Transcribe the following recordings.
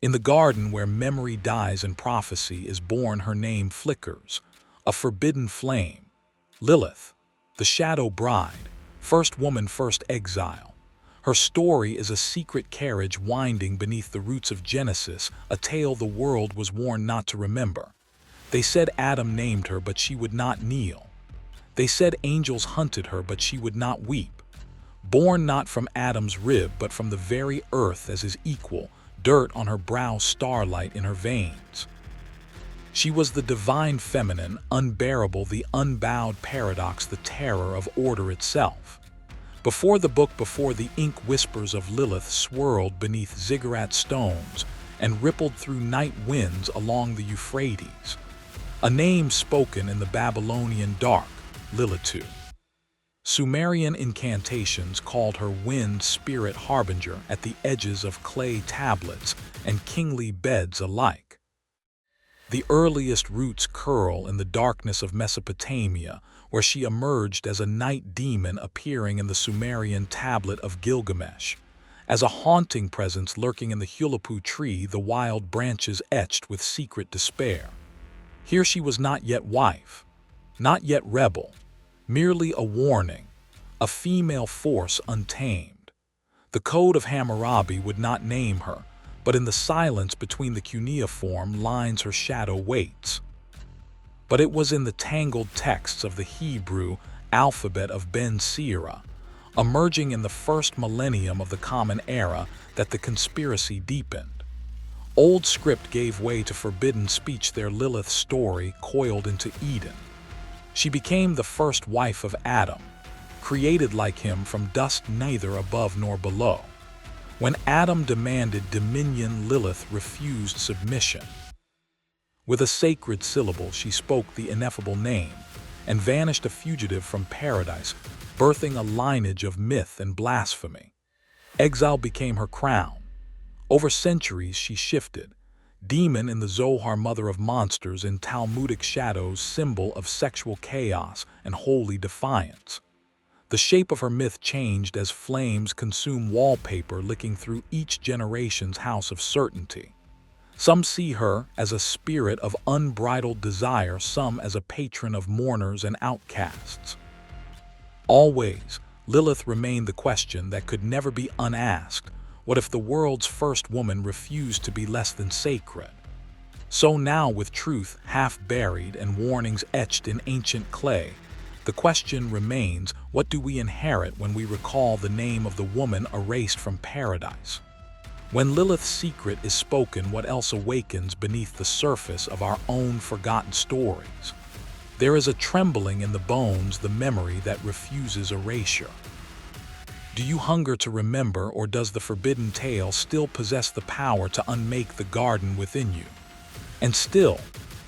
In the garden where memory dies and prophecy is born, her name flickers, a forbidden flame. Lilith, the shadow bride, first woman, first exile. Her story is a secret carriage winding beneath the roots of Genesis, a tale the world was warned not to remember. They said Adam named her, but she would not kneel. They said angels hunted her, but she would not weep. Born not from Adam's rib, but from the very earth as his equal, dirt on her brow, starlight in her veins. She was the divine feminine, unbearable, the unbowed paradox, the terror of order itself. Before the book, before the ink, whispers of Lilith swirled beneath ziggurat stones and rippled through night winds along the Euphrates. A name spoken in the Babylonian dark, Lilith. Sumerian incantations called her wind spirit harbinger at the edges of clay tablets and kingly beds alike. The earliest roots curl in the darkness of Mesopotamia, where she emerged as a night demon appearing in the Sumerian tablet of Gilgamesh, as a haunting presence lurking in the Hulipu tree, the wild branches etched with secret despair. Here she was not yet wife, not yet rebel, merely a warning, a female force untamed. The code of Hammurabi would not name her, but in the silence between the cuneiform lines her shadow waits. But it was in the tangled texts of the Hebrew Alphabet of Ben Sira, emerging in the first millennium of the Common Era, that the conspiracy deepened. Old script gave way to forbidden speech, their Lilith story coiled into Eden. She became the first wife of Adam, created like him from dust, neither above nor below. When Adam demanded dominion, Lilith refused submission. With a sacred syllable, she spoke the ineffable name and vanished a fugitive from paradise, birthing a lineage of myth and blasphemy. Exile became her crown. Over centuries she shifted, demon in the Zohar, mother of monsters, in Talmudic shadows, symbol of sexual chaos and holy defiance. The shape of her myth changed as flames consume wallpaper, licking through each generation's house of certainty. Some see her as a spirit of unbridled desire, some as a patron of mourners and outcasts. Always, Lilith remained the question that could never be unasked: what if the world's first woman refused to be less than sacred? So now, with truth half buried and warnings etched in ancient clay, the question remains: what do we inherit when we recall the name of the woman erased from paradise? When Lilith's secret is spoken, what else awakens beneath the surface of our own forgotten stories? There is a trembling in the bones, the memory that refuses erasure. Do you hunger to remember, or does the forbidden tale still possess the power to unmake the garden within you? And still,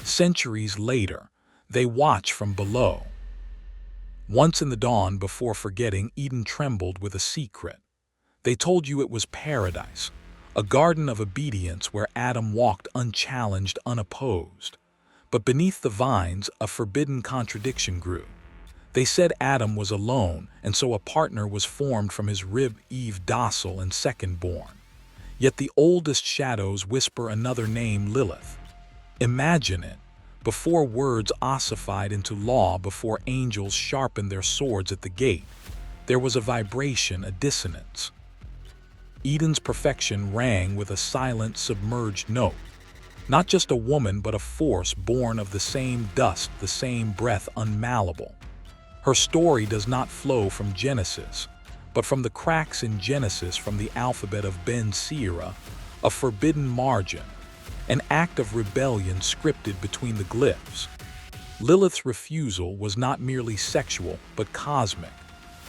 centuries later, they watch from below. Once in the dawn, before forgetting, Eden trembled with a secret. They told you it was paradise, a garden of obedience where Adam walked unchallenged, unopposed. But beneath the vines, a forbidden contradiction grew. They said Adam was alone, and so a partner was formed from his rib, Eve, docile and second-born. Yet the oldest shadows whisper another name, Lilith. Imagine it. Before words ossified into law, before angels sharpened their swords at the gate, there was a vibration, a dissonance. Eden's perfection rang with a silent, submerged note. Not just a woman, but a force born of the same dust, the same breath, unmalleable. Her story does not flow from Genesis, but from the cracks in Genesis, from the Alphabet of Ben Sira, a forbidden margin, an act of rebellion scripted between the glyphs. Lilith's refusal was not merely sexual, but cosmic.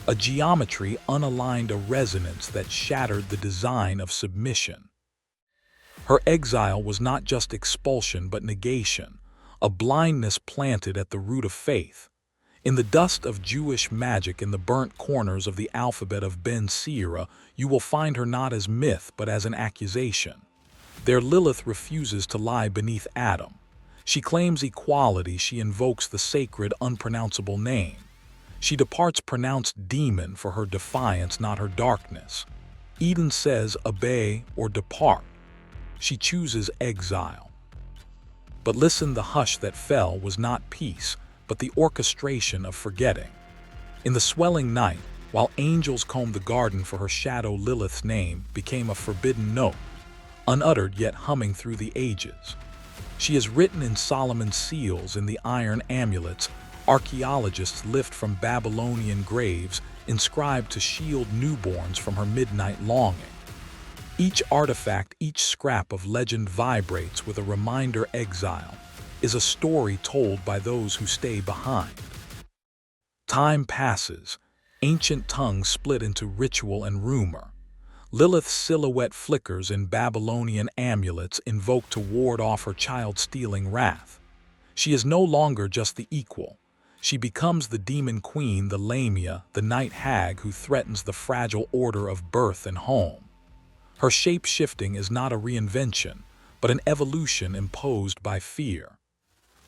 A geometry unaligned, a resonance that shattered the design of submission. Her exile was not just expulsion, but negation, a blindness planted at the root of faith. In the dust of Jewish magic, in the burnt corners of the Alphabet of Ben Sira, you will find her not as myth, but as an accusation. There Lilith refuses to lie beneath Adam. She claims equality, she invokes the sacred, unpronounceable name. She departs pronounced demon for her defiance, not her darkness. Eden says, obey or depart. She chooses exile. But listen, the hush that fell was not peace, but the orchestration of forgetting. In the swelling night, while angels combed the garden for her shadow, Lilith's name became a forbidden note, unuttered yet humming through the ages. She is written in Solomon's seals, in the iron amulets archaeologists lift from Babylonian graves, inscribed to shield newborns from her midnight longing. Each artifact, each scrap of legend vibrates with a reminder. Exile is a story told by those who stay behind. Time passes, ancient tongues split into ritual and rumor. Lilith's silhouette flickers in Babylonian amulets invoked to ward off her child-stealing wrath. She is no longer just the equal. She becomes the demon queen, the Lamia, the night hag who threatens the fragile order of birth and home. Her shape-shifting is not a reinvention, but an evolution imposed by fear.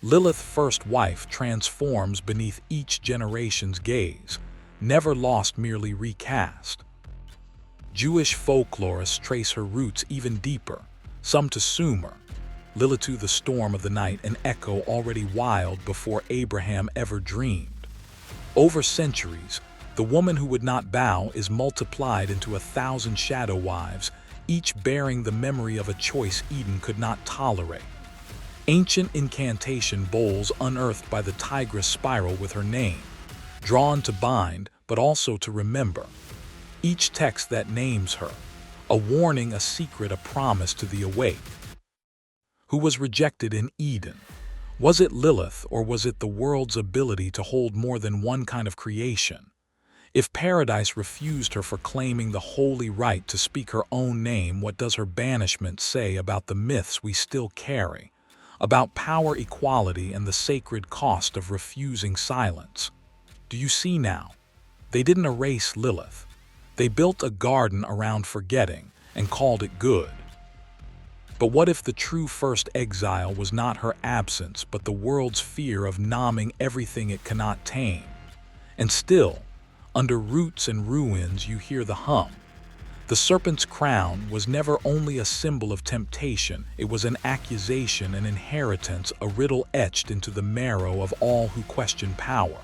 Lilith, first wife, transforms beneath each generation's gaze, never lost, merely recast. Jewish folklorists trace her roots even deeper, some to Sumer, Lilith to the storm of the night, an echo already wild before Abraham ever dreamed. Over centuries, the woman who would not bow is multiplied into 1,000 shadow wives, each bearing the memory of a choice Eden could not tolerate. Ancient incantation bowls unearthed by the tigress spiral with her name, drawn to bind but also to remember. Each text that names her, a warning, a secret, a promise to the awake. Who was rejected in Eden? Was it Lilith, or was it the world's ability to hold more than one kind of creation? If paradise refused her for claiming the holy right to speak her own name, what does her banishment say about the myths we still carry, about power, equality, and the sacred cost of refusing silence? Do you see now? They didn't erase Lilith. They built a garden around forgetting and called it good. But what if the true first exile was not her absence, but the world's fear of numbing everything it cannot tame? And still, under roots and ruins, you hear the hum. The serpent's crown was never only a symbol of temptation, it was an accusation, an inheritance, a riddle etched into the marrow of all who question power.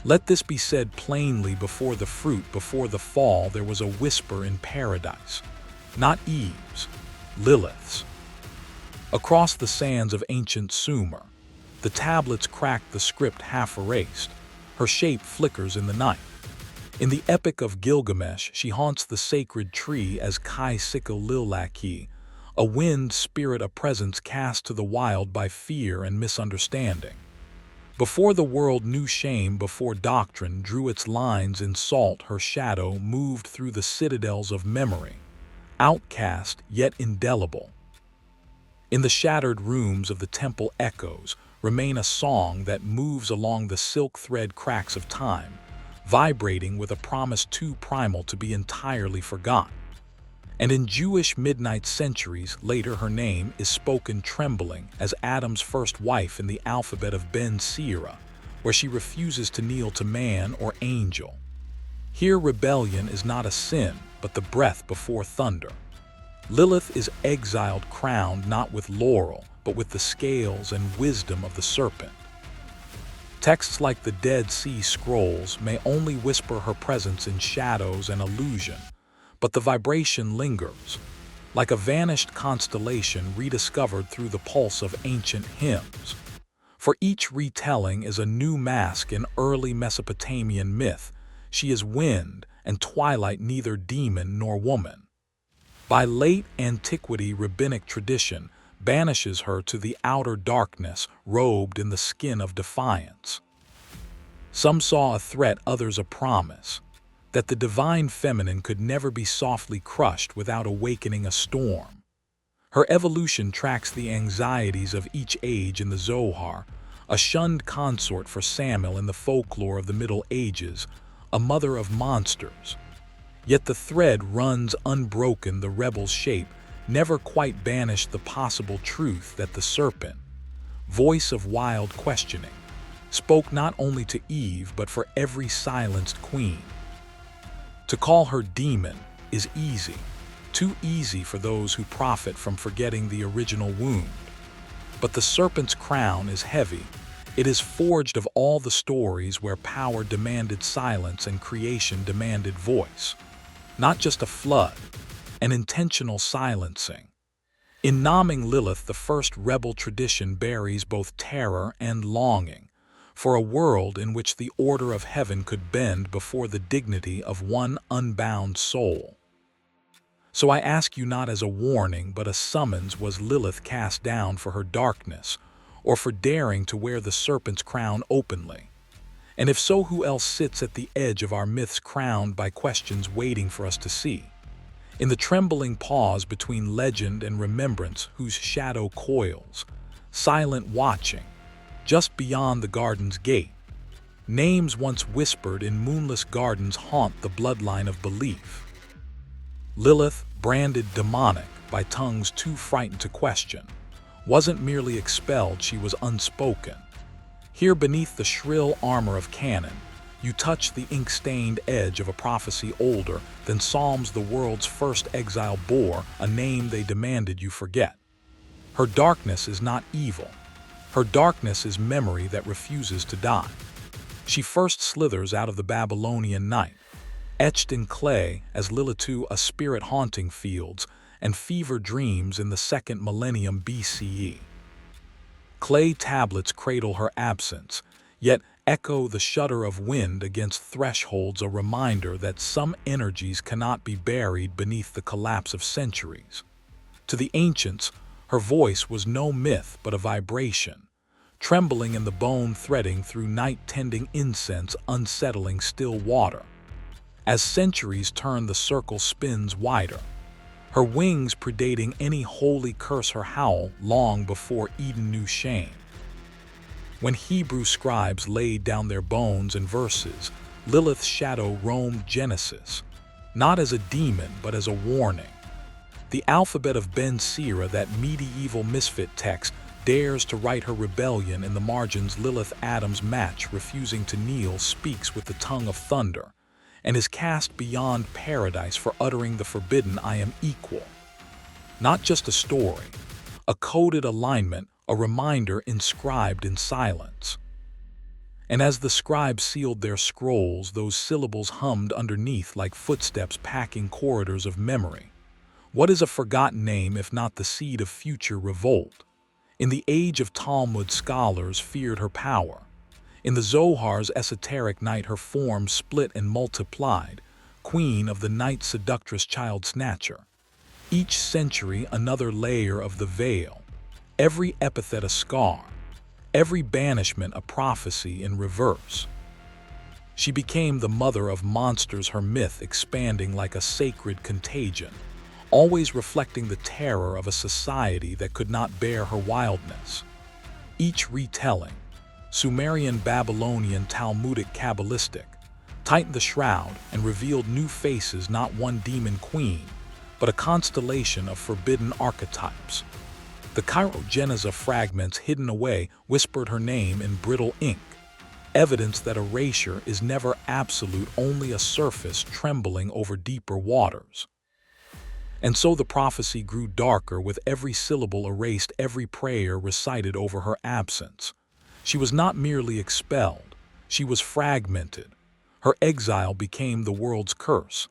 Let this be said plainly: before the fruit, before the fall, there was a whisper in paradise. Not Eve's, Lilith's. Across the sands of ancient Sumer, the tablets crack, the script half erased. Her shape flickers in the night. In the Epic of Gilgamesh, she haunts the sacred tree as Kai-Sikil-Lil-Laki, a wind spirit, a presence cast to the wild by fear and misunderstanding. Before the world knew shame, before doctrine drew its lines in salt, her shadow moved through the citadels of memory, outcast yet indelible. In the shattered rooms of the temple echoes remain a song that moves along the silk thread cracks of time, vibrating with a promise too primal to be entirely forgotten. And in Jewish midnight centuries later, her name is spoken trembling as Adam's first wife in the Alphabet of Ben Sira, where she refuses to kneel to man or angel. Here, rebellion is not a sin, but the breath before thunder. Lilith is exiled, crowned not with laurel, but with the scales and wisdom of the serpent. Texts like the Dead Sea Scrolls may only whisper her presence in shadows and illusion, but the vibration lingers, like a vanished constellation rediscovered through the pulse of ancient hymns. For each retelling is a new mask in early Mesopotamian myth. She is wind and twilight, neither demon nor woman. By late antiquity, rabbinic tradition banishes her to the outer darkness, robed in the skin of defiance. Some saw a threat, others a promise, that the divine feminine could never be softly crushed without awakening a storm. Her evolution tracks the anxieties of each age. In the Zohar, a shunned consort for Samuel; in the folklore of the Middle Ages, a mother of monsters. Yet the thread runs unbroken, the rebel's shape never quite banished the possible truth that the serpent, voice of wild questioning, spoke not only to Eve but for every silenced queen. To call her demon is easy. too easy for those who profit from forgetting the original wound. But the serpent's crown is heavy. It is forged of all the stories where power demanded silence and creation demanded voice. Not just a flood, an intentional silencing. In naming Lilith, the first rebel tradition buries both terror and longing for a world in which the order of heaven could bend before the dignity of one unbound soul. So I ask you not as a warning but a summons: was Lilith cast down for her darkness, or for daring to wear the serpent's crown openly? And if so, who else sits at the edge of our myths crowned by questions waiting for us to see? In the trembling pause between legend and remembrance, whose shadow coils, silent watching, just beyond the garden's gate, names once whispered in moonless gardens haunt the bloodline of belief. Lilith, branded demonic by tongues too frightened to question, wasn't merely expelled, she was unspoken. Here beneath the shrill armor of canon, you touch the ink-stained edge of a prophecy older than Psalms the world's first exile bore, a name they demanded you forget. Her darkness is not evil. Her darkness is memory that refuses to die. She first slithers out of the Babylonian night, etched in clay as Lilith, a spirit haunting fields and fever dreams in the second millennium BCE. Clay tablets cradle her absence, yet echo the shudder of wind against thresholds, a reminder that some energies cannot be buried beneath the collapse of centuries. To the ancients, her voice was no myth but a vibration, trembling in the bone, threading through night-tending incense, unsettling still water. As centuries turn, the circle spins wider, her wings predating any holy curse, her howl long before Eden knew shame. When Hebrew scribes laid down their bones and verses, Lilith's shadow roamed Genesis, not as a demon but as a warning. The Alphabet of Ben Sira, that medieval misfit text, dares to write her rebellion in the margins. Lilith, Adam's match, refusing to kneel, speaks with the tongue of thunder, and is cast beyond paradise for uttering the forbidden, "I am equal." Not just a story, a coded alignment, a reminder inscribed in silence. And as the scribes sealed their scrolls, those syllables hummed underneath like footsteps packing corridors of memory. What is a forgotten name if not the seed of future revolt? In the age of Talmud, scholars feared her power. In the Zohar's esoteric night, her form split and multiplied, queen of the night, seductress, child snatcher. Each century another layer of the veil, every epithet a scar, every banishment a prophecy in reverse. She became the mother of monsters, her myth expanding like a sacred contagion, always reflecting the terror of a society that could not bear her wildness. Each retelling, Sumerian, Babylonian, Talmudic, Kabbalistic, tightened the shroud and revealed new faces, not one demon queen, but a constellation of forbidden archetypes. The Chirogeneza fragments hidden away whispered her name in brittle ink, evidence that erasure is never absolute, only a surface trembling over deeper waters. And so the prophecy grew darker, with every syllable erased, every prayer recited over her absence. She was not merely expelled, she was fragmented. Her exile became the world's curse,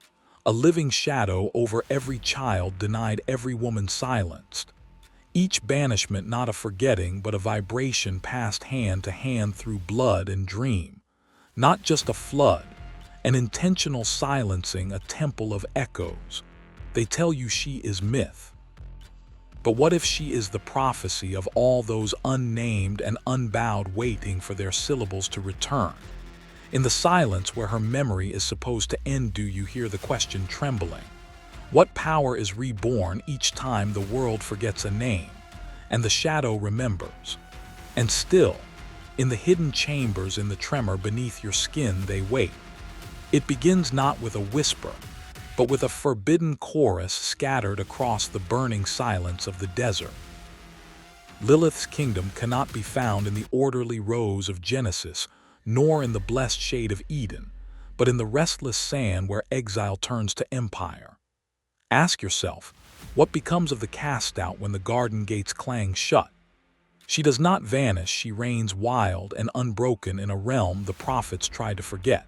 a living shadow over every child denied, every woman silenced. Each banishment not a forgetting but a vibration passed hand to hand through blood and dream. Not just a flood, an intentional silencing, a temple of echoes. They tell you she is myth. But what if she is the prophecy of all those unnamed and unbowed, waiting for their syllables to return? In the silence where her memory is supposed to end, do you hear the question trembling? What power is reborn each time the world forgets a name, and the shadow remembers? And still, in the hidden chambers, in the tremor beneath your skin, they wait. It begins not with a whisper, but with a forbidden chorus scattered across the burning silence of the desert. Lilith's kingdom cannot be found in the orderly rows of Genesis, nor in the blessed shade of Eden, but in the restless sand where exile turns to empire. Ask yourself, what becomes of the cast-out when the garden gates clang shut? She does not vanish, she reigns wild and unbroken in a realm the prophets tried to forget.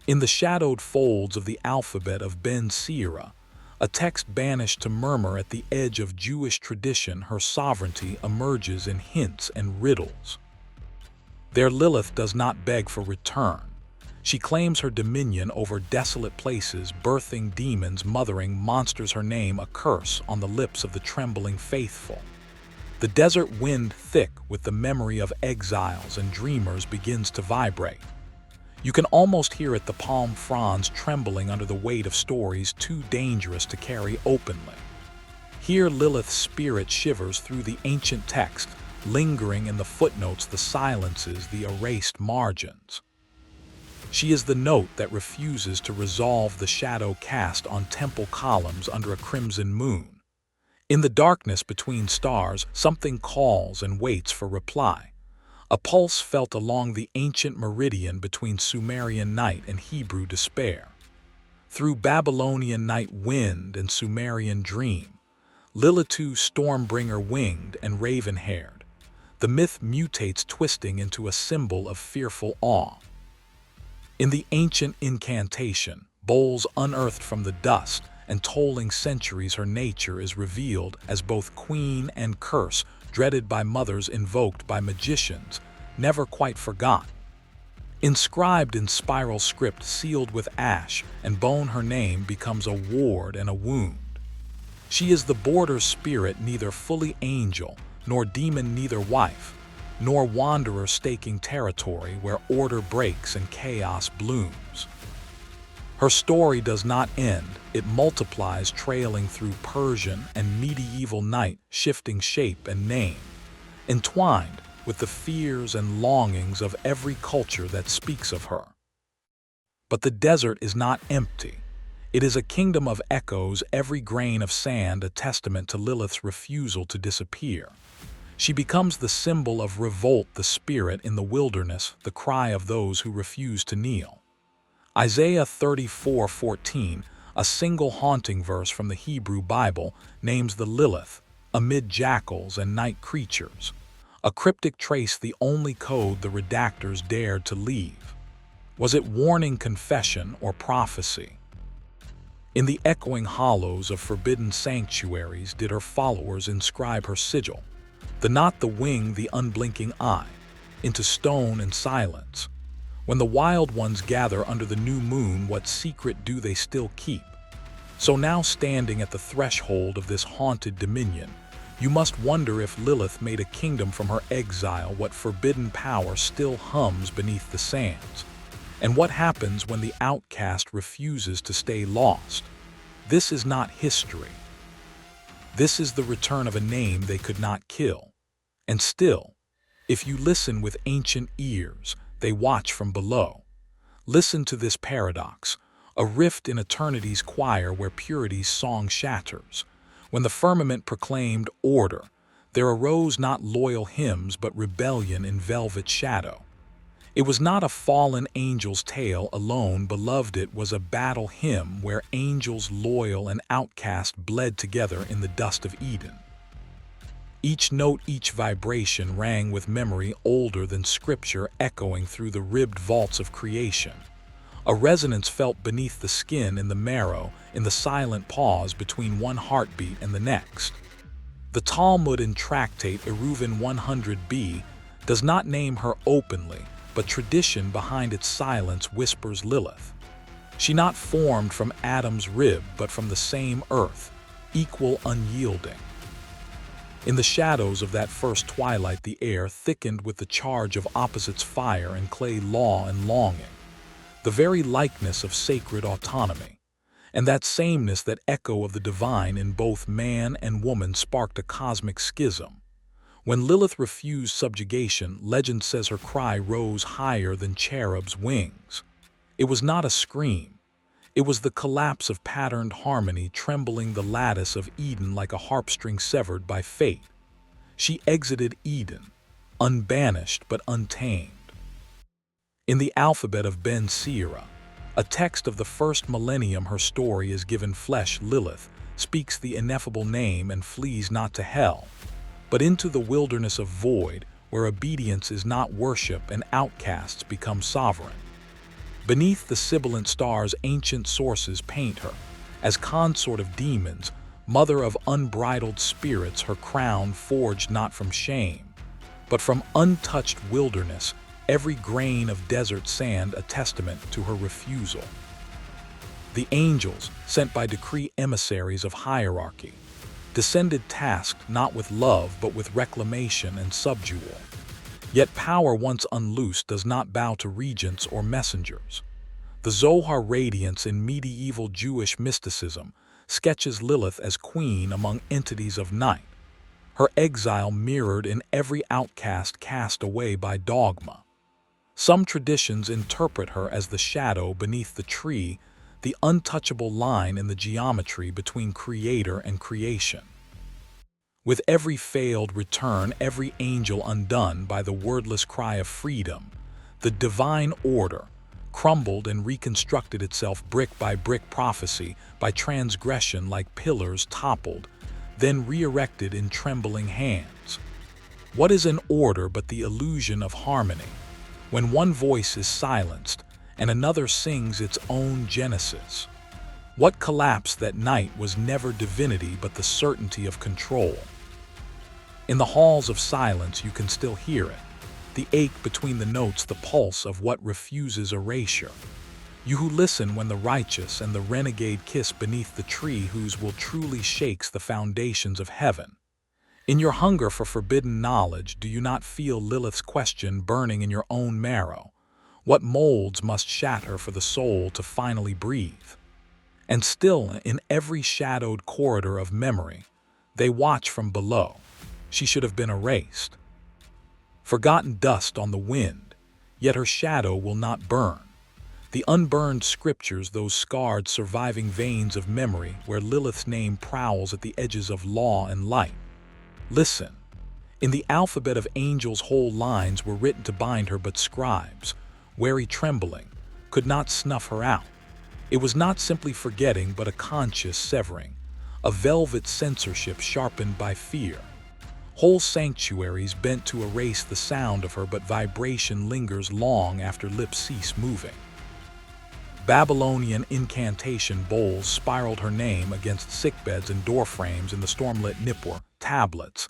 In the shadowed folds of the Alphabet of Ben Sira, a text banished to murmur at the edge of Jewish tradition, her sovereignty emerges in hints and riddles. There Lilith does not beg for return. She claims her dominion over desolate places, birthing demons, mothering monsters, her name a curse on the lips of the trembling faithful. The desert wind, thick with the memory of exiles and dreamers, begins to vibrate. You can almost hear it, the palm fronds trembling under the weight of stories too dangerous to carry openly. Here Lilith's spirit shivers through the ancient text, lingering in the footnotes, the silences, the erased margins. She is the note that refuses to resolve, the shadow cast on temple columns under a crimson moon. In the darkness between stars, something calls and waits for reply. A pulse felt along the ancient meridian between Sumerian night and Hebrew despair. Through Babylonian night wind and Sumerian dream, Lilith, stormbringer, winged and raven-haired, the myth mutates, twisting into a symbol of fearful awe. In the ancient incantation, bowls unearthed from the dust and tolling centuries, her nature is revealed as both queen and curse, dreaded by mothers, invoked by magicians, never quite forgot. Inscribed in spiral script, sealed with ash and bone, her name becomes a ward and a wound. She is the border spirit, neither fully angel nor demon, neither wife nor wanderer, staking territory where order breaks and chaos blooms. Her story does not end, it multiplies, trailing through Persian and medieval night, shifting shape and name, entwined with the fears and longings of every culture that speaks of her. But the desert is not empty. It is a kingdom of echoes, every grain of sand a testament to Lilith's refusal to disappear. She becomes the symbol of revolt, the spirit in the wilderness, the cry of those who refuse to kneel. Isaiah 34:14, a single haunting verse from the Hebrew Bible, names the Lilith amid jackals and night creatures, a cryptic trace, the only code the redactors dared to leave. Was it warning, confession, or prophecy? In the echoing hollows of forbidden sanctuaries did her followers inscribe her sigil, the knot, the wing, the unblinking eye, into stone and silence. When the wild ones gather under the new moon, what secret do they still keep? So now, standing at the threshold of this haunted dominion, you must wonder if Lilith made a kingdom from her exile, what forbidden power still hums beneath the sands, and what happens when the outcast refuses to stay lost. This is not history. This is the return of a name they could not kill. And still, if you listen with ancient ears, they watch from below. Listen to this paradox, a rift in eternity's choir where purity's song shatters. When the firmament proclaimed order, there arose not loyal hymns but rebellion in velvet shadow. It was not a fallen angel's tale alone, beloved, it was a battle hymn where angels loyal and outcast bled together in the dust of Eden. Each note, each vibration rang with memory older than scripture, echoing through the ribbed vaults of creation. A resonance felt beneath the skin, in the marrow, in the silent pause between one heartbeat and the next. The Talmud in Tractate Eruvin 100b does not name her openly, but tradition behind its silence whispers Lilith. She not formed from Adam's rib, but from the same earth, equal, unyielding. In the shadows of that first twilight, the air thickened with the charge of opposites, fire and clay, law and longing, the very likeness of sacred autonomy. And that sameness, that echo of the divine in both man and woman, sparked a cosmic schism. When Lilith refused subjugation, legend says her cry rose higher than cherubs' wings. It was not a scream. It was the collapse of patterned harmony, trembling the lattice of Eden like a harpstring severed by fate. She exited Eden, unbanished but untamed. In the Alphabet of Ben Sira, a text of the first millennium, her story is given flesh. Lilith, speaks the ineffable name and flees not to hell, but into the wilderness of void, where obedience is not worship and outcasts become sovereign. Beneath the sibilant stars, ancient sources paint her as consort of demons, mother of unbridled spirits, her crown forged not from shame, but from untouched wilderness, every grain of desert sand a testament to her refusal. The angels, sent by decree emissaries of hierarchy, descended tasked not with love but with reclamation and subdual. Yet power once unloosed does not bow to regents or messengers. The Zohar radiance in medieval Jewish mysticism sketches Lilith as queen among entities of night, her exile mirrored in every outcast cast away by dogma. Some traditions interpret her as the shadow beneath the tree, the untouchable line in the geometry between creator and creation. With every failed return, every angel undone by the wordless cry of freedom, the divine order crumbled and reconstructed itself brick by brick, prophecy by transgression like pillars toppled, then re-erected in trembling hands. What is an order but the illusion of harmony, when one voice is silenced and another sings its own genesis? What collapsed that night was never divinity but the certainty of control. In the halls of silence you can still hear it, the ache between the notes, the pulse of what refuses erasure. You who listen when the righteous and the renegade kiss beneath the tree whose will truly shakes the foundations of heaven. In your hunger for forbidden knowledge, do you not feel Lilith's question burning in your own marrow? What molds must shatter for the soul to finally breathe? And still, in every shadowed corridor of memory, they watch from below. She should have been erased. Forgotten dust on the wind, yet her shadow will not burn. The unburned scriptures, those scarred surviving veins of memory where Lilith's name prowls at the edges of law and light. Listen. In the alphabet of angels whole lines were written to bind her, but scribes, wary trembling, could not snuff her out. It was not simply forgetting but a conscious severing, a velvet censorship sharpened by fear. Whole sanctuaries bent to erase the sound of her, but vibration lingers long after lips cease moving. Babylonian incantation bowls spiraled her name against sickbeds and doorframes in the stormlit Nippur tablets.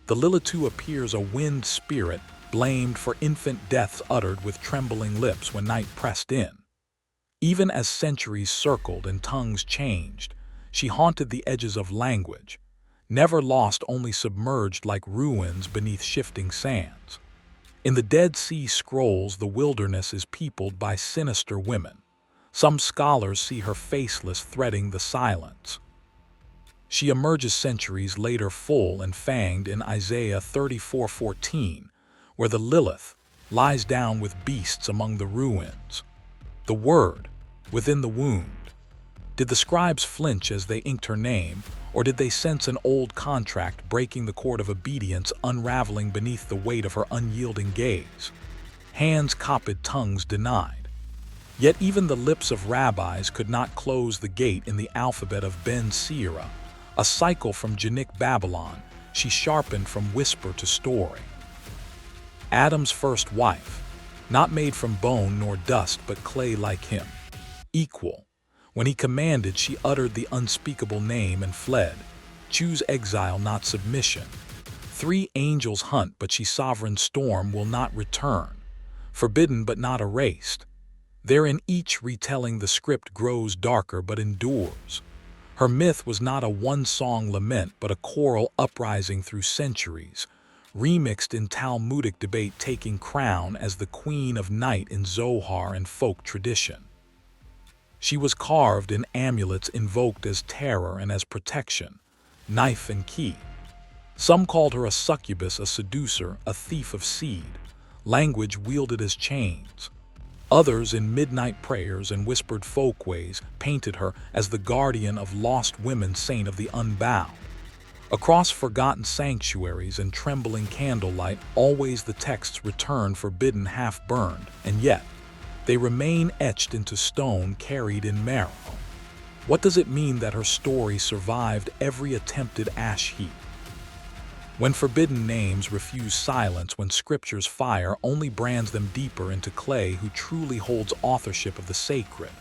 The Lilith appears a wind spirit, blamed for infant deaths uttered with trembling lips when night pressed in. Even as centuries circled and tongues changed, she haunted the edges of language, never lost, only submerged like ruins beneath shifting sands. In the Dead Sea Scrolls, the wilderness is peopled by sinister women. Some scholars see her faceless, threading the silence. She emerges centuries later, full and fanged, in Isaiah 34:14, where the Lilith lies down with beasts among the ruins. The word within the wound. Did the scribes flinch as they inked her name, or did they sense an old contract breaking the cord of obedience, unraveling beneath the weight of her unyielding gaze? Hands copied, tongues denied. Yet even the lips of rabbis could not close the gate. In the Alphabet of Ben Sira, a cycle from Genic Babylon, she sharpened from whisper to story. Adam's first wife, not made from bone nor dust but clay like him. Equal. When he commanded, she uttered the unspeakable name and fled. Choose exile, not submission. 3 angels hunt, but she sovereign storm will not return. Forbidden but not erased. Therein each retelling the script grows darker but endures. Her myth was not a one-song lament but a choral uprising through centuries, remixed in Talmudic debate, taking crown as the queen of night in Zohar and folk tradition. She was carved in amulets invoked as terror and as protection, knife and key. Some called her a succubus, a seducer, a thief of seed, language wielded as chains. Others, in midnight prayers and whispered folkways, painted her as the guardian of lost women, saint of the unbound. Across forgotten sanctuaries and trembling candlelight, always the texts return, forbidden, half-burned, and yet they remain etched into stone, carried in marrow. What does it mean that her story survived every attempted ash heap? When forbidden names refuse silence, when scripture's fire only brands them deeper into clay, who truly holds authorship of the sacred?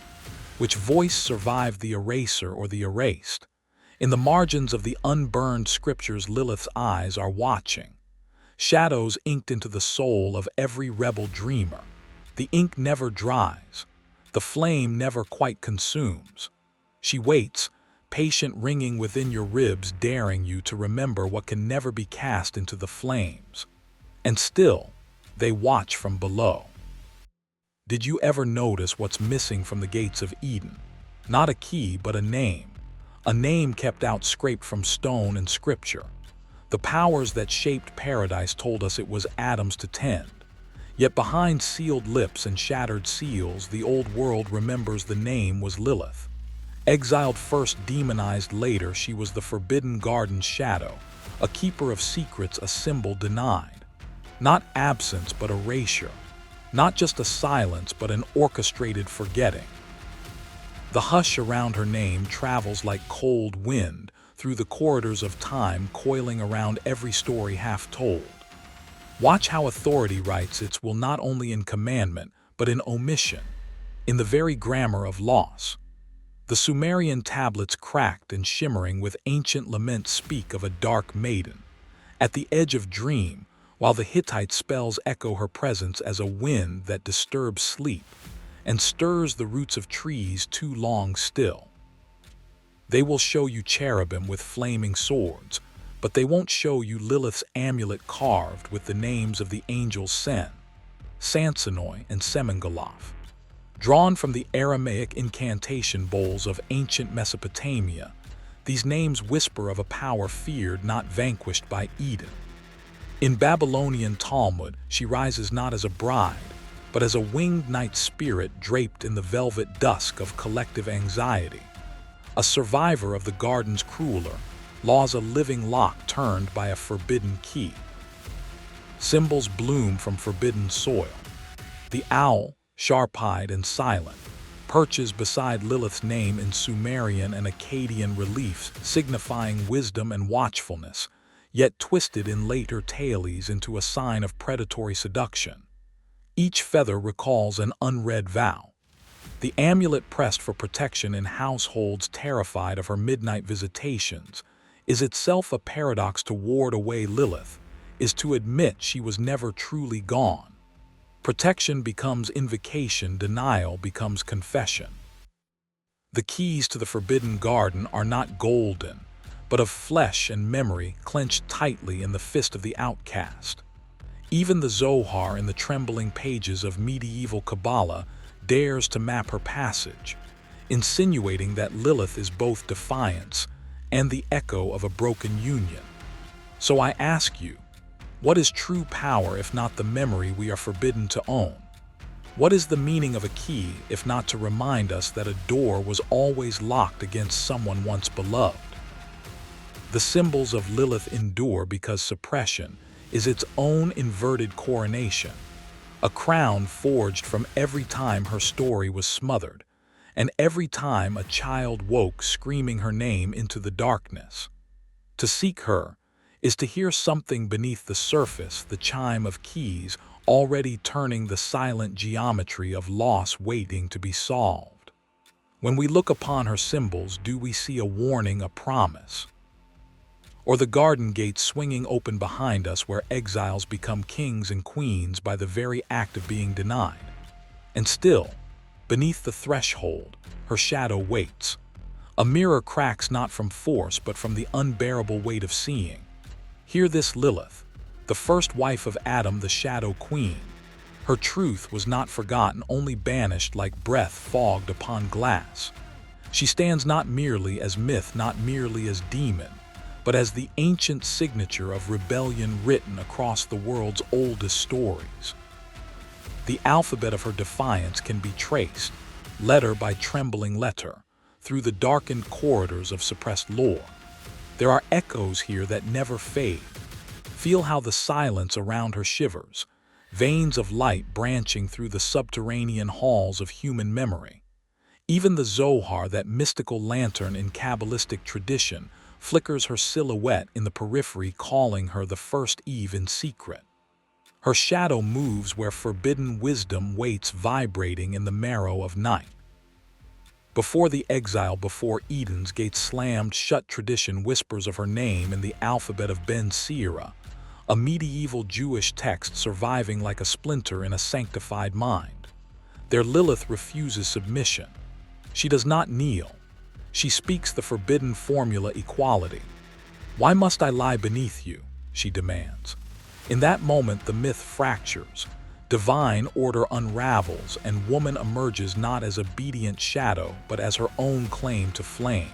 Which voice survived the eraser or the erased? In the margins of the unburned scriptures, Lilith's eyes are watching. Shadows inked into the soul of every rebel dreamer. The ink never dries. The flame never quite consumes. She waits, patient, ringing within your ribs, daring you to remember what can never be cast into the flames. And still, they watch from below. Did you ever notice what's missing from the gates of Eden? Not a key, but a name. A name kept out, scraped from stone and scripture. The powers that shaped paradise told us it was Adam's to tend. Yet behind sealed lips and shattered seals, the old world remembers the name was Lilith. Exiled first, demonized later, she was the forbidden garden's shadow, a keeper of secrets, a symbol denied. Not absence, but erasure. Not just a silence, but an orchestrated forgetting. The hush around her name travels like cold wind through the corridors of time, coiling around every story half told. Watch how authority writes its will, not only in commandment, but in omission, in the very grammar of loss. The Sumerian tablets, cracked and shimmering with ancient lament, speak of a dark maiden at the edge of dream, while the Hittite spells echo her presence as a wind that disturbs sleep and stirs the roots of trees too long still. They will show you cherubim with flaming swords, but they won't show you Lilith's amulet carved with the names of the angels Sen, Sansonoi, and Semengaloth. Drawn from the Aramaic incantation bowls of ancient Mesopotamia, these names whisper of a power feared, not vanquished by Eden. In Babylonian Talmud, she rises not as a bride, but as a winged night spirit draped in the velvet dusk of collective anxiety. A survivor of the garden's crueler laws, a living lock turned by a forbidden key. Symbols bloom from forbidden soil. The owl, sharp-eyed and silent, perches beside Lilith's name in Sumerian and Akkadian reliefs, signifying wisdom and watchfulness, yet twisted in later tales into a sign of predatory seduction. Each feather recalls an unread vow. The amulet pressed for protection in households terrified of her midnight visitations is itself a paradox. To ward away Lilith is to admit she was never truly gone. Protection becomes invocation, denial becomes confession. The keys to the forbidden garden are not golden, but of flesh and memory, clenched tightly in the fist of the outcast. Even the Zohar, in the trembling pages of medieval Kabbalah, dares to map her passage, insinuating that Lilith is both defiance and the echo of a broken union. So I ask you, what is true power if not the memory we are forbidden to own? What is the meaning of a key if not to remind us that a door was always locked against someone once beloved? The symbols of Lilith endure because suppression is its own inverted coronation, a crown forged from every time her story was smothered, and every time a child woke screaming her name into the darkness. To seek her is to hear something beneath the surface, the chime of keys already turning the silent geometry of loss waiting to be solved. When we look upon her symbols, do we see a warning, a promise? Or the garden gate swinging open behind us, where exiles become kings and queens by the very act of being denied? And still, beneath the threshold, her shadow waits. A mirror cracks not from force, but from the unbearable weight of seeing. Hear this Lilith, the first wife of Adam, the shadow queen. Her truth was not forgotten, only banished like breath fogged upon glass. She stands not merely as myth, not merely as demon, but as the ancient signature of rebellion written across the world's oldest stories. The alphabet of her defiance can be traced, letter by trembling letter, through the darkened corridors of suppressed lore. There are echoes here that never fade. Feel how the silence around her shivers, veins of light branching through the subterranean halls of human memory. Even the Zohar, that mystical lantern in Kabbalistic tradition, flickers her silhouette in the periphery, calling her the first Eve in secret. Her shadow moves where forbidden wisdom waits, vibrating in the marrow of night. Before the exile, before Eden's gates slammed shut, tradition whispers of her name in the Alphabet of Ben Sira, a medieval Jewish text surviving like a splinter in a sanctified mind. There Lilith refuses submission. She does not kneel. She speaks the forbidden formula: equality. "Why must I lie beneath you?" she demands. In that moment, the myth fractures. Divine order unravels, and woman emerges not as obedient shadow, but as her own claim to flame.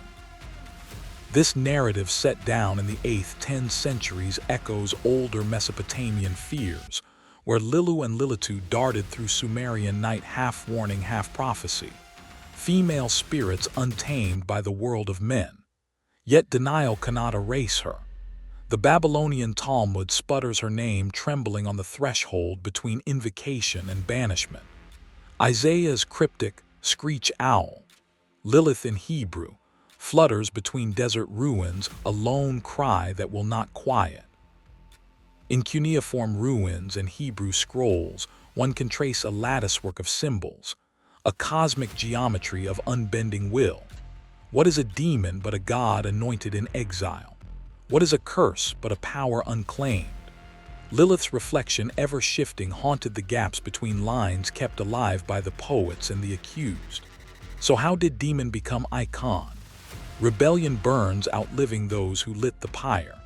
This narrative, set down in the 8th-10th centuries, echoes older Mesopotamian fears, where Lilu and Lilitu darted through Sumerian night, half warning, half prophecy. Female spirits untamed by the world of men. Yet denial cannot erase her. The Babylonian Talmud sputters her name, trembling on the threshold between invocation and banishment. Isaiah's cryptic screech owl, Lilith in Hebrew, flutters between desert ruins, a lone cry that will not quiet. In cuneiform ruins and Hebrew scrolls, one can trace a latticework of symbols, a cosmic geometry of unbending will. What is a demon but a god anointed in exile? What is a curse but a power unclaimed? Lilith's reflection, ever shifting, haunted the gaps between lines kept alive by the poets and the accused. So how did demon become icon? Rebellion burns, outliving those who lit the pyre.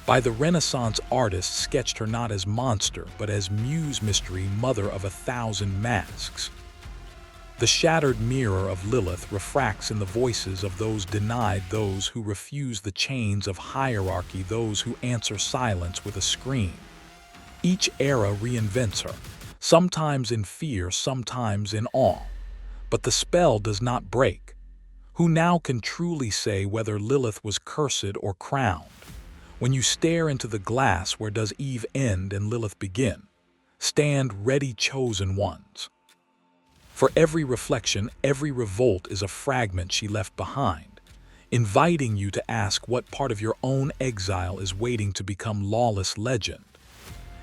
By the Renaissance artists sketched her not as monster, but as muse mystery, mother of 1,000 masks. The shattered mirror of Lilith refracts in the voices of those denied, those who refuse the chains of hierarchy, those who answer silence with a scream. Each era reinvents her, sometimes in fear, sometimes in awe. But the spell does not break. Who now can truly say whether Lilith was cursed or crowned? When you stare into the glass, where does Eve end and Lilith begin? Stand ready, chosen ones. For every reflection, every revolt is a fragment she left behind, inviting you to ask what part of your own exile is waiting to become lawless legend.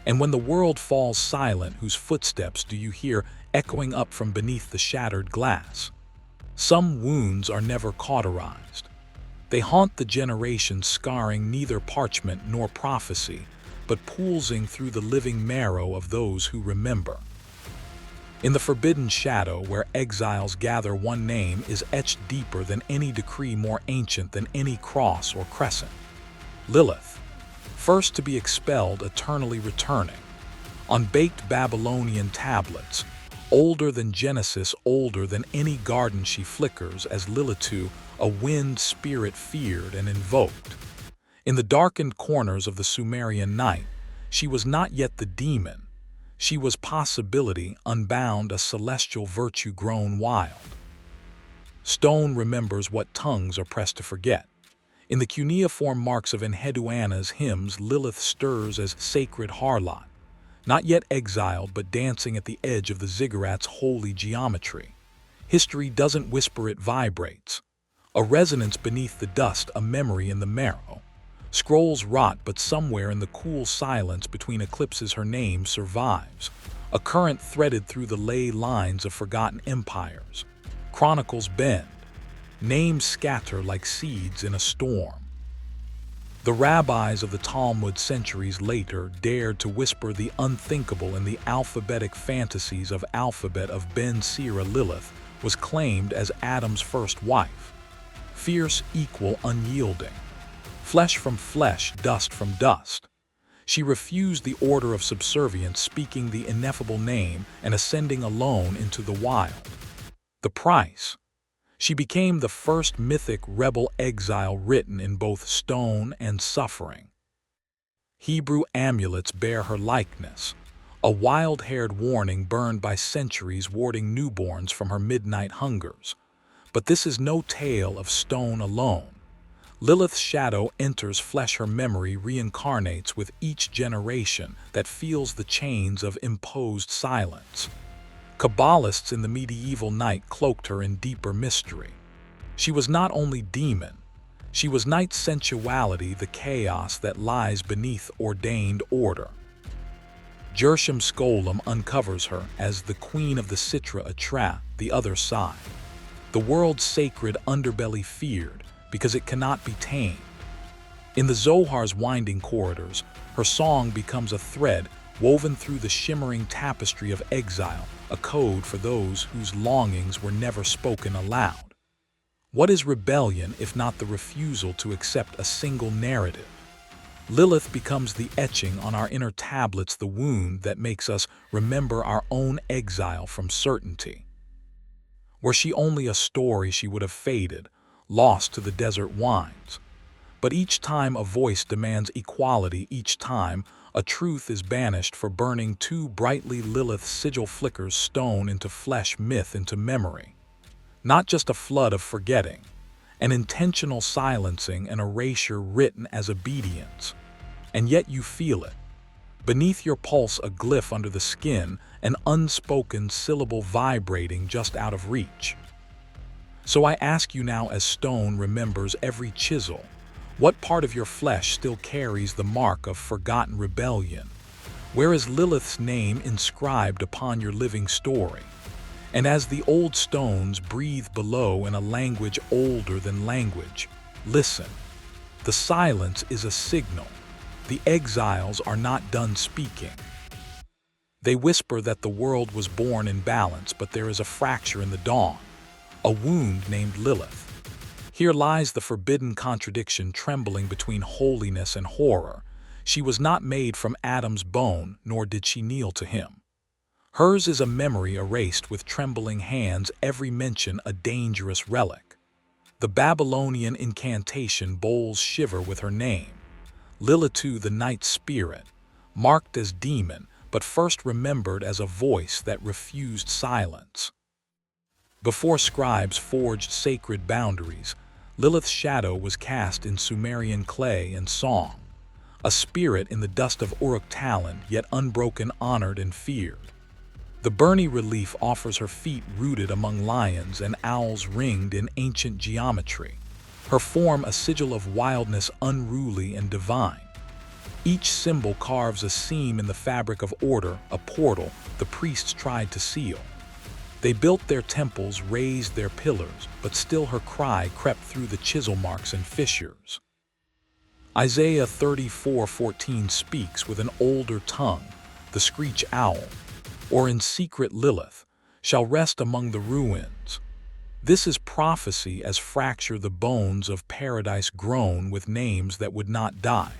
And when the world falls silent, whose footsteps do you hear echoing up from beneath the shattered glass? Some wounds are never cauterized. They haunt the generations, scarring neither parchment nor prophecy, but pulsing through the living marrow of those who remember. In the forbidden shadow, where exiles gather, one name is etched deeper than any decree, more ancient than any cross or crescent. Lilith, first to be expelled, eternally returning. On baked Babylonian tablets, older than Genesis, older than any garden, she flickers as Lilitu, a wind spirit feared and invoked. In the darkened corners of the Sumerian night, she was not yet the demon. She was possibility unbound, a celestial virtue grown wild. Stone remembers what tongues are pressed to forget. In the cuneiform marks of Enheduanna's hymns, Lilith stirs as sacred harlot, not yet exiled but dancing at the edge of the ziggurat's holy geometry. History doesn't whisper, it vibrates. A resonance beneath the dust, a memory in the marrow. Scrolls rot, but somewhere in the cool silence between eclipses her name survives, a current threaded through the ley lines of forgotten empires. Chronicles bend, names scatter like seeds in a storm. The rabbis of the Talmud centuries later dared to whisper the unthinkable in the alphabetic fantasies of Alphabet of Ben Sira. Lilith was claimed as Adam's first wife, fierce, equal, unyielding. Flesh from flesh, dust from dust. She refused the order of subservience, speaking the ineffable name and ascending alone into the wild. The price? She became the first mythic rebel exile written in both stone and suffering. Hebrew amulets bear her likeness, a wild-haired warning burned by centuries, warding newborns from her midnight hungers. But this is no tale of stone alone. Lilith's shadow enters flesh, her memory reincarnates with each generation that feels the chains of imposed silence. Kabbalists in the medieval night cloaked her in deeper mystery. She was not only demon, she was night sensuality, the chaos that lies beneath ordained order. Gershom Scholem uncovers her as the queen of the Sitra Atra, the other side. The world's sacred underbelly feared because it cannot be tamed. In the Zohar's winding corridors, her song becomes a thread woven through the shimmering tapestry of exile, a code for those whose longings were never spoken aloud. What is rebellion if not the refusal to accept a single narrative? Lilith becomes the etching on our inner tablets, the wound that makes us remember our own exile from certainty. Were she only a story, she would have faded, lost to the desert winds. But each time a voice demands equality, each time a truth is banished for burning too brightly, Lilith's sigil flickers stone into flesh, myth into memory. Not just a flood of forgetting, an intentional silencing, an erasure written as obedience. And yet you feel it. Beneath your pulse, a glyph under the skin, an unspoken syllable vibrating just out of reach. So I ask you now, as stone remembers every chisel, what part of your flesh still carries the mark of forgotten rebellion? Where is Lilith's name inscribed upon your living story? And as the old stones breathe below in a language older than language, listen. The silence is a signal. The exiles are not done speaking. They whisper that the world was born in balance, but there is a fracture in the dawn, a wound named Lilith. Here lies the forbidden contradiction, trembling between holiness and horror. She was not made from Adam's bone, nor did she kneel to him. Hers is a memory erased with trembling hands, every mention a dangerous relic. The Babylonian incantation bowls shiver with her name. Lilith, the night spirit, marked as demon, but first remembered as a voice that refused silence. Before scribes forged sacred boundaries, Lilith's shadow was cast in Sumerian clay and song, a spirit in the dust of Uruk-Talon, yet unbroken, honored and feared. The Burney relief offers her feet rooted among lions and owls ringed in ancient geometry, her form a sigil of wildness, unruly and divine. Each symbol carves a seam in the fabric of order, a portal the priests tried to seal. They built their temples, raised their pillars, but still her cry crept through the chisel marks and fissures. Isaiah 34:14 speaks with an older tongue, the screech owl, or in secret Lilith, shall rest among the ruins. This is prophecy as fracture the bones of paradise grown with names that would not die.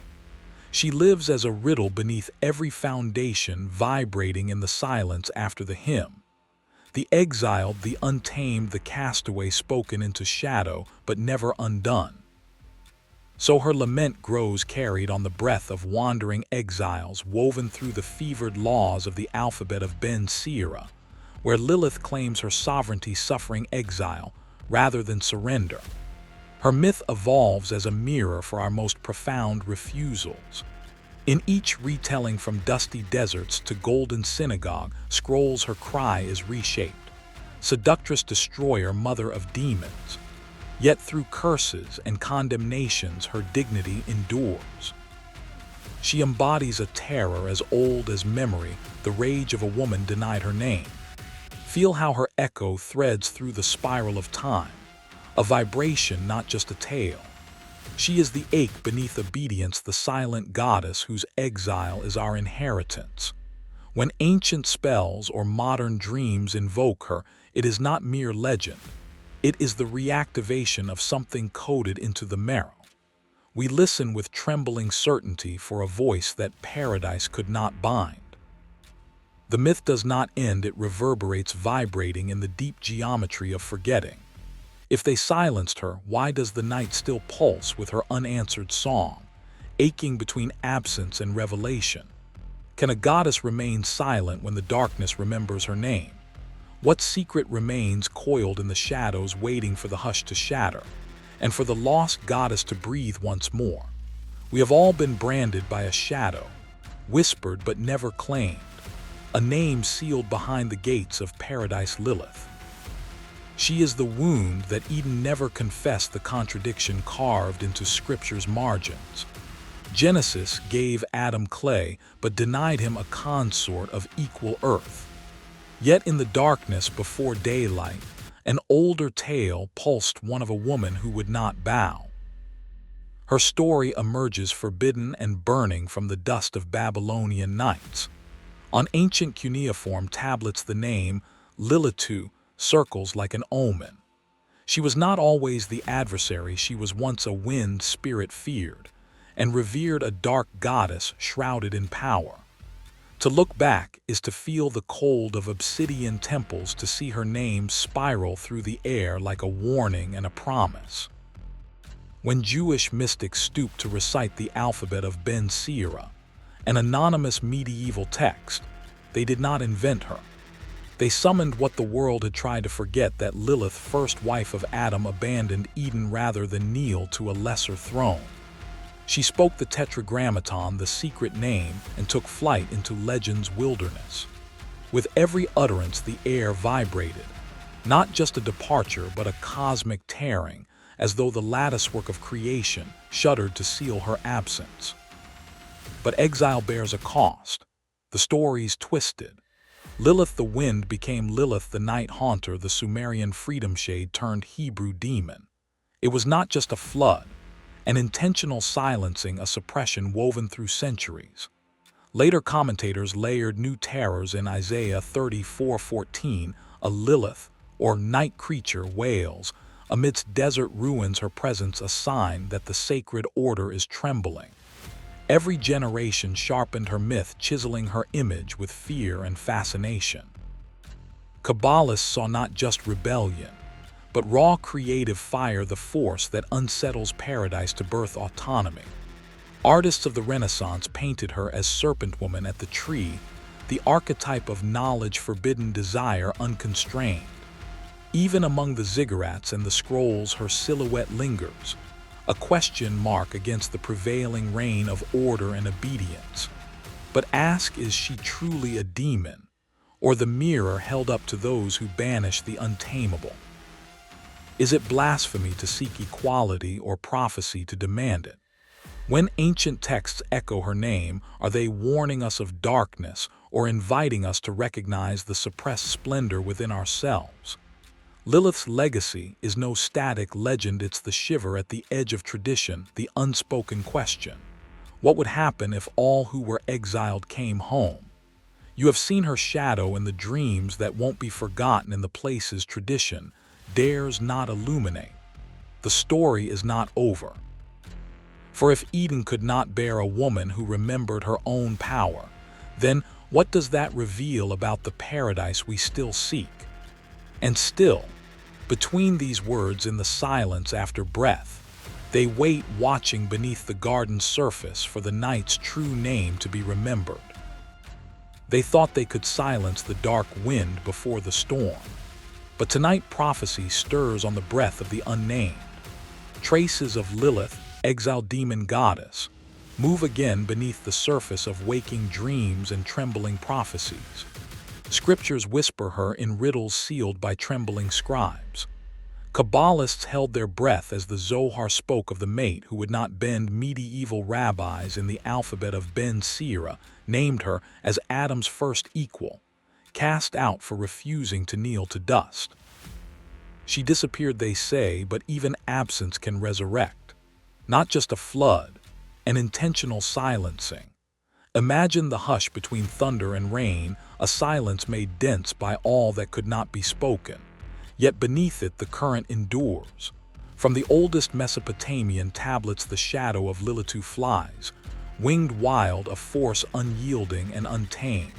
She lives as a riddle beneath every foundation, vibrating in the silence after the hymn. The exiled, the untamed, the castaway, spoken into shadow, but never undone. So her lament grows, carried on the breath of wandering exiles, woven through the fevered laws of the Alphabet of Ben Sira, where Lilith claims her sovereignty, suffering exile rather than surrender. Her myth evolves as a mirror for our most profound refusals. In each retelling, from dusty deserts to golden synagogue scrolls, her cry is reshaped. Seductress, destroyer, mother of demons. Yet through curses and condemnations, her dignity endures. She embodies a terror as old as memory, the rage of a woman denied her name. Feel how her echo threads through the spiral of time, a vibration, not just a tale. She is the ache beneath obedience, the silent goddess whose exile is our inheritance. When ancient spells or modern dreams invoke her, it is not mere legend. It is the reactivation of something coded into the marrow. We listen with trembling certainty for a voice that paradise could not bind. The myth does not end, it reverberates, vibrating in the deep geometry of forgetting. If they silenced her, why does the night still pulse with her unanswered song, aching between absence and revelation? Can a goddess remain silent when the darkness remembers her name? What secret remains coiled in the shadows, waiting for the hush to shatter, and for the lost goddess to breathe once more? We have all been branded by a shadow, whispered but never claimed, a name sealed behind the gates of paradise Lilith. She is the wound that Eden never confessed, the contradiction carved into Scripture's margins. Genesis gave Adam clay, but denied him a consort of equal earth. Yet in the darkness before daylight, an older tale pulsed, one of a woman who would not bow. Her story emerges forbidden and burning from the dust of Babylonian nights. On ancient cuneiform tablets the name Lilith circles like an omen. She was not always the adversary, she was once a wind spirit feared, and revered, a dark goddess shrouded in power. To look back is to feel the cold of obsidian temples, to see her name spiral through the air like a warning and a promise. When Jewish mystics stooped to recite the Alphabet of Ben Sira, an anonymous medieval text, they did not invent her. They summoned what the world had tried to forget, that Lilith, first wife of Adam, abandoned Eden rather than kneel to a lesser throne. She spoke the Tetragrammaton, the secret name, and took flight into legend's wilderness. With every utterance the air vibrated, not just a departure but a cosmic tearing, as though the latticework of creation shuddered to seal her absence. But exile bears a cost. The story's twisted. Lilith the wind became Lilith the night haunter, the Sumerian freedom shade turned Hebrew demon. It was not just a flood, an intentional silencing, a suppression woven through centuries. Later commentators layered new terrors in Isaiah 34:14, a Lilith, or night creature, wails. Amidst desert ruins her presence a sign that the sacred order is trembling. Every generation sharpened her myth, chiseling her image with fear and fascination. Kabbalists saw not just rebellion, but raw creative fire, the force that unsettles paradise to birth autonomy. Artists of the Renaissance painted her as serpent woman at the tree, the archetype of knowledge, forbidden desire, unconstrained. Even among the ziggurats and the scrolls her silhouette lingers, a question mark against the prevailing reign of order and obedience. But ask, is she truly a demon, or the mirror held up to those who banish the untamable? Is it blasphemy to seek equality, or prophecy to demand it? When ancient texts echo her name, are they warning us of darkness or inviting us to recognize the suppressed splendor within ourselves? Lilith's legacy is no static legend, it's the shiver at the edge of tradition, the unspoken question. What would happen if all who were exiled came home? You have seen her shadow in the dreams that won't be forgotten, in the places tradition dares not illuminate. The story is not over. For if Eden could not bear a woman who remembered her own power, then what does that reveal about the paradise we still seek? And still, between these words, in the silence after breath, they wait, watching beneath the garden's surface for the night's true name to be remembered. They thought they could silence the dark wind before the storm, but tonight prophecy stirs on the breath of the unnamed. Traces of Lilith, exiled demon goddess, move again beneath the surface of waking dreams and trembling prophecies. Scriptures whisper her in riddles sealed by trembling scribes. Kabbalists held their breath as the Zohar spoke of the mate who would not bend. Medieval rabbis in the Alphabet of Ben Sira named her as Adam's first equal, cast out for refusing to kneel to dust. She disappeared, they say, but even absence can resurrect. Not just a flood, an intentional silencing. Imagine the hush between thunder and rain, a silence made dense by all that could not be spoken. Yet beneath it the current endures. From the oldest Mesopotamian tablets the shadow of Lilith flies, winged wild, a force unyielding and untamed.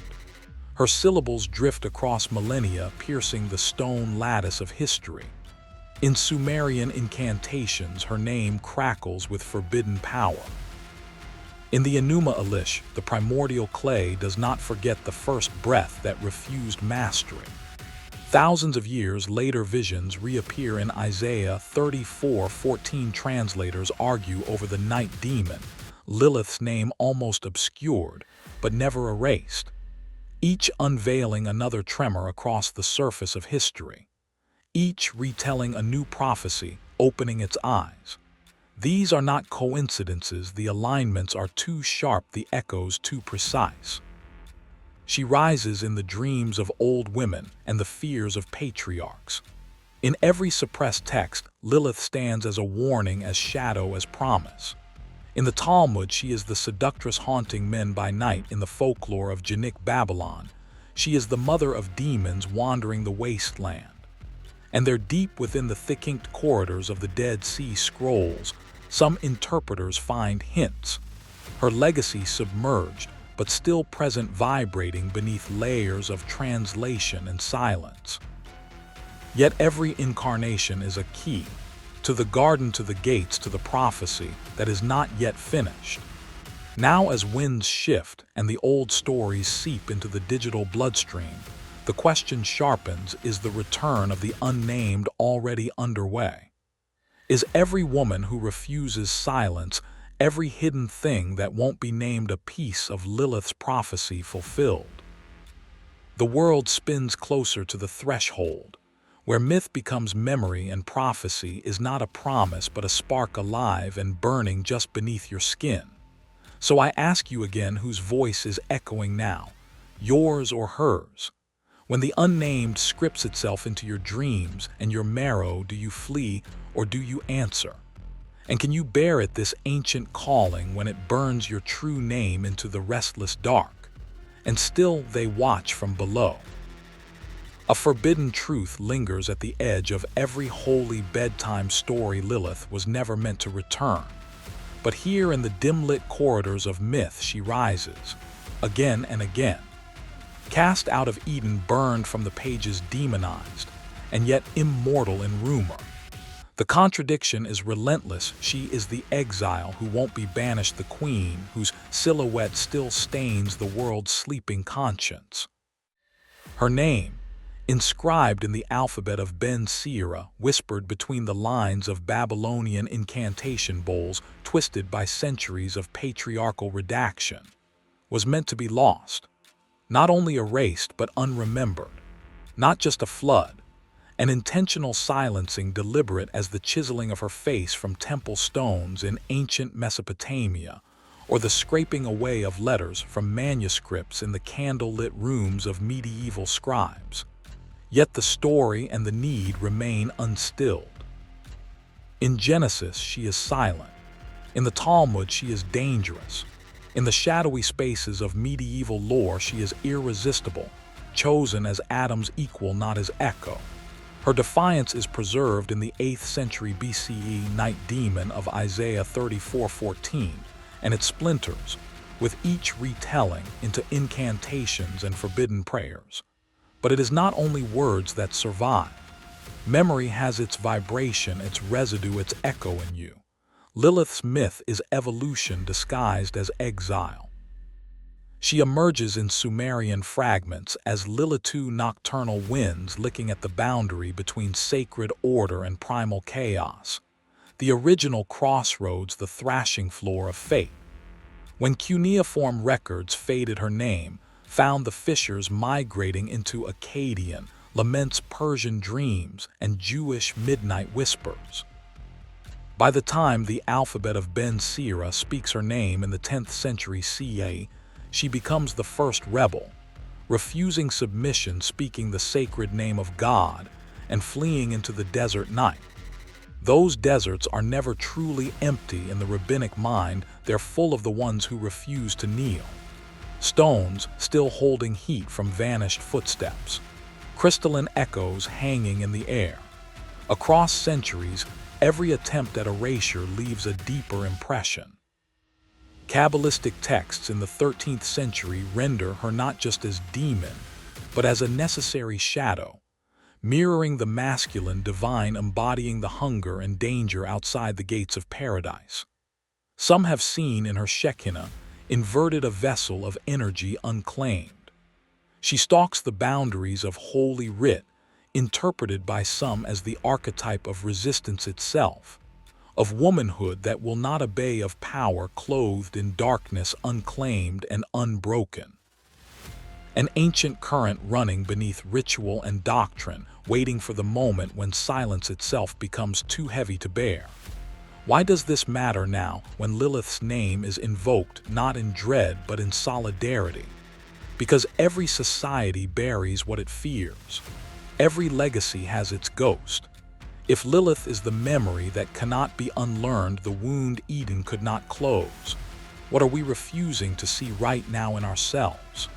Her syllables drift across millennia, piercing the stone lattice of history. In Sumerian incantations her name crackles with forbidden power. In the Enuma Elish, the primordial clay does not forget the first breath that refused mastery. Thousands of years later visions reappear in Isaiah 34:14. Translators argue over the night demon, Lilith's name almost obscured, but never erased. each unveiling another tremor across the surface of history, each retelling a new prophecy, opening its eyes. These are not coincidences, the alignments are too sharp, the echoes too precise. She rises in the dreams of old women and the fears of patriarchs. In every suppressed text, Lilith stands as a warning, as shadow, as promise. In the Talmud, she is the seductress haunting men by night. In the folklore of Genic Babylon, she is the mother of demons wandering the wasteland. And there, deep within the thick-inked corridors of the Dead Sea Scrolls, some interpreters find hints. Her legacy submerged, but still present, vibrating beneath layers of translation and silence. Yet every incarnation is a key, to the garden, to the gates, to the prophecy that is not yet finished. Now, as winds shift and the old stories seep into the digital bloodstream, the question sharpens: is the return of the unnamed already underway? Is every woman who refuses silence, every hidden thing that won't be named, a piece of Lilith's prophecy fulfilled? The world spins closer to the threshold, where myth becomes memory and prophecy is not a promise but a spark alive and burning just beneath your skin. So I ask you again, whose voice is echoing now, yours or hers? When the unnamed scripts itself into your dreams and your marrow, do you flee or do you answer? And can you bear it, this ancient calling, when it burns your true name into the restless dark? And still they watch from below. A forbidden truth lingers at the edge of every holy bedtime story. Lilith was never meant to return. But here in the dim-lit corridors of myth she rises, again and again. Cast out of Eden, burned from the pages, demonized, and yet immortal in rumor. The contradiction is relentless. She is the exile who won't be banished, the queen whose silhouette still stains the world's sleeping conscience. Her name, inscribed in the Alphabet of Ben Sira, whispered between the lines of Babylonian incantation bowls, twisted by centuries of patriarchal redaction, was meant to be lost, not only erased but unremembered. Not just a flood, an intentional silencing, deliberate as the chiseling of her face from temple stones in ancient Mesopotamia, or the scraping away of letters from manuscripts in the candle-lit rooms of medieval scribes. Yet the story and the need remain unstilled. In Genesis, she is silent. In the Talmud, she is dangerous. In the shadowy spaces of medieval lore, she is irresistible, chosen as Adam's equal, not his echo. Her defiance is preserved in the 8th century BCE night demon of Isaiah 34:14, and it splinters, with each retelling, into incantations and forbidden prayers. But it is not only words that survive. Memory has its vibration, its residue, its echo in you. Lilith's myth is evolution disguised as exile. She emerges in Sumerian fragments as Lilith, nocturnal winds licking at the boundary between sacred order and primal chaos. The original crossroads, the thrashing floor of fate. When cuneiform records faded, her name found the fissures, migrating into Akkadian laments, Persian dreams, and Jewish midnight whispers. By the time the Alphabet of Ben Sira speaks her name in the 10th century CE, she becomes the first rebel, refusing submission, speaking the sacred name of God, and fleeing into the desert night. Those deserts are never truly empty in the rabbinic mind, they're full of the ones who refuse to kneel. Stones still holding heat from vanished footsteps, crystalline echoes hanging in the air. Across centuries, every attempt at erasure leaves a deeper impression. Kabbalistic texts in the 13th century render her not just as demon, but as a necessary shadow, mirroring the masculine divine, embodying the hunger and danger outside the gates of paradise. Some have seen in her Shekinah inverted, a vessel of energy unclaimed. She stalks the boundaries of Holy Writ, interpreted by some as the archetype of resistance itself, of womanhood that will not obey, of power clothed in darkness, unclaimed and unbroken. an ancient current running beneath ritual and doctrine, waiting for the moment when silence itself becomes too heavy to bear. Why does this matter now when Lilith's name is invoked not in dread but in solidarity? Because every society buries what it fears. Every legacy has its ghost. If Lilith is the memory that cannot be unlearned, the wound Eden could not close, what are we refusing to see right now in ourselves?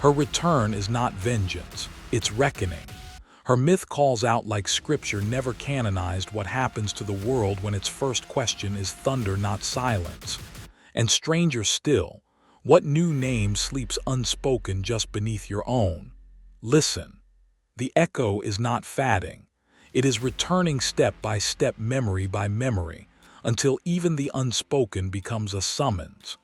Her return is not vengeance, it's reckoning. Her myth calls out like scripture never canonized what happens to the world when its first question is thunder, not silence. And stranger still, what new name sleeps unspoken just beneath your own? Listen. The echo is not fading. It is returning step by step, memory by memory, until even the unspoken becomes a summons.